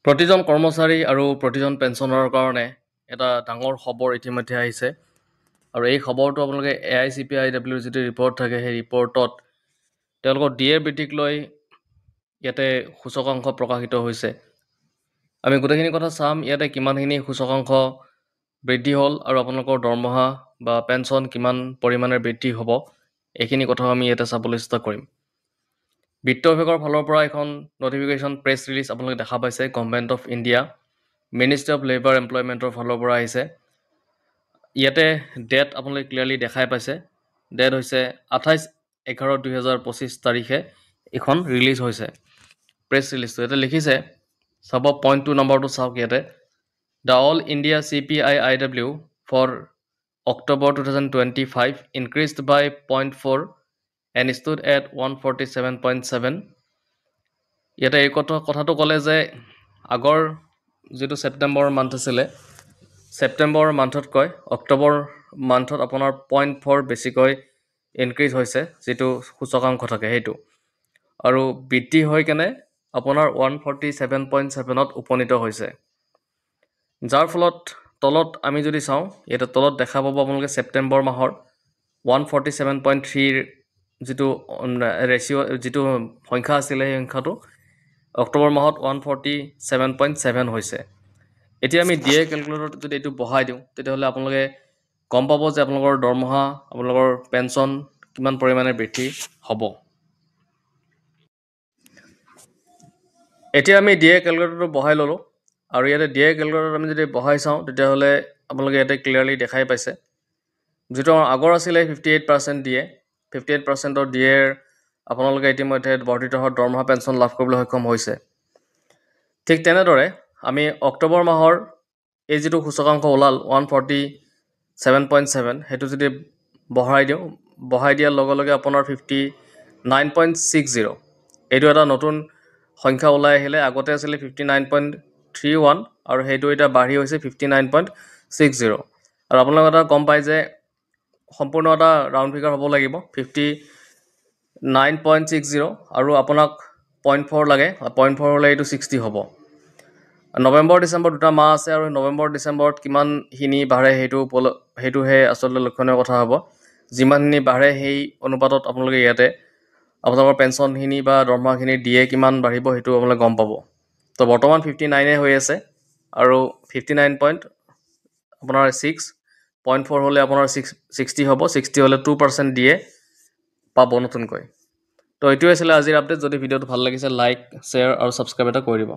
প্ৰতিজন কৰ্মচাৰী আৰু প্ৰতিজন পেঞ্চনৰ কাৰণে এটা ডাঙৰ খবৰ ইতিমধ্যে আহিছে আৰু এই খবৰটো আপোনালোকে AICPIW যিটো ৰিপৰ্ট থাকে সেই ৰিপৰ্টত তেওঁলোকৰ ডিএ বৃদ্ধিক লৈ ইয়াতে সূচকাংশ প্ৰকাশিত হৈছে। আমি গোটেইখিনি কথা চাম ইয়াতে কিমানখিনি সূচকাংশ বৃদ্ধি হ'ল আৰু আপোনালোকৰ দৰমহা বা পেঞ্চন কিমান পৰিমাণে বৃদ্ধি হ'ব এইখিনি কথাও আমি ইয়াতে চাবলৈ চেষ্টা কৰিম। বিত্ত বিভাগৰ ফালৰ পৰা এখন নটিফিকেশ্যন প্ৰেছ ৰিলিজ আপোনালোকে দেখা পাইছে। Government of India ministry of labour এমপ্লয়মেণ্টৰ ফালৰ পৰা আহিছে। ইয়াতে ডেট আপোনালোকে ক্লিয়াৰলি দেখাই পাইছে। ডেট হৈছে 28/11/2025 তাৰিখে এখন ৰিলিজ হৈছে প্ৰেছ ৰিলিজটো। ইয়াতে লিখিছে, চাব পইণ্ট 2 নম্বৰটো চাওক ইয়াতে, the all India CPIIW for October 2025 increased by 0.4 and stood at 147.7. ইয়াতে এই কথাটো ক'লে যে আগৰ যিটো ছেপ্টেম্বৰ মান্থ আছিলে, ছেপ্টেম্বৰ মান্থতকৈ অক্টোবৰ মান্থত আপোনাৰ 0.4 বেছিকৈ ইনক্ৰিজ হৈছে, যিটো সূচকাংশ থাকে সেইটো, আৰু বৃদ্ধি হৈ কেনে আপোনাৰ 147.7ত উপনীত হৈছে। যাৰ ফলত তলত আমি যদি চাওঁ, ইয়াতে তলত দেখা পাব আপোনালোকে ছেপ্টেম্বৰ মাহৰ 147.3 যিটো ৰেচিঅ' যিটো সংখ্যা আছিলে সেই সংখ্যাটো অক্টোবৰ মাহত 147.7 হৈছে। এতিয়া আমি ডিএ কেলকুলেটৰত যদি এইটো বহাই দিওঁ তেতিয়াহ'লে আপোনালোকে গম পাব যে আপোনালোকৰ দৰমহা, আপোনালোকৰ পেঞ্চন কিমান পৰিমাণে বৃদ্ধি হ'ব। এতিয়া আমি ডিএ কেলকুলেটৰটো বহাই ল'লোঁ আৰু ইয়াতে ডিএ কেলকুলেটৰত আমি যদি বহাই চাওঁ তেতিয়াহ'লে আপোনালোকে ইয়াতে ক্লিয়াৰলি দেখাই পাইছে। যিটো আগৰ আছিলে 58% ডিএ, 58%ৰ ডিএৰ আপোনালোকে ইতিমধ্যে বৰ্ধিত হোৱা দৰমহা পেঞ্চন লাভ কৰিবলৈ সক্ষম হৈছে। ঠিক তেনেদৰে আমি অক্টোবৰ মাহৰ এই যিটো সূচকাংশ ওলাল 147.7, সেইটো যদি বঢ়াই দিয়াৰ লগে লগে আপোনাৰ 59.60 এইটো এটা নতুন সংখ্যা ওলাই আহিলে। আগতে আছিলে 59.31 আৰু সেইটো এতিয়া বাঢ়ি হৈছে 59.60। আৰু আপোনালোকে এটা গম পায় যে সম্পূৰ্ণ এটা ৰাউণ্ড ফিগাৰ হ'ব লাগিব 59.60 আৰু আপোনাক 0.4 লাগে, 0.4 হ'লে এইটো 60 হ'ব। নৱেম্বৰ ডিচেম্বৰ দুটা মাহ আছে আৰু নৱেম্বৰ ডিচেম্বৰত কিমানখিনি বাঢ়ে সেইটোহে আচলতে লক্ষণীয় কথা হ'ব। যিমানখিনি বাঢ়ে সেই অনুপাতত আপোনালোকে ইয়াতে আপোনালোকৰ পেঞ্চনখিনি বা দৰমহাখিনি ডিএ কিমান বাঢ়িব সেইটো আপোনালোকে গম পাব। তো বৰ্তমান 59 হৈ আছে আৰু 59.6 হ'লে আপোনাৰ 60 হ'ব। 60 হ'লে 2% ডিএ পাব নতুনকৈ। তো এইটোৱে আছিলে আজিৰ আপডেট। যদি ভিডিঅ'টো ভাল লাগিছে লাইক, শ্বেয়াৰ আৰু ছাবস্ক্ৰাইব এটা কৰি দিব।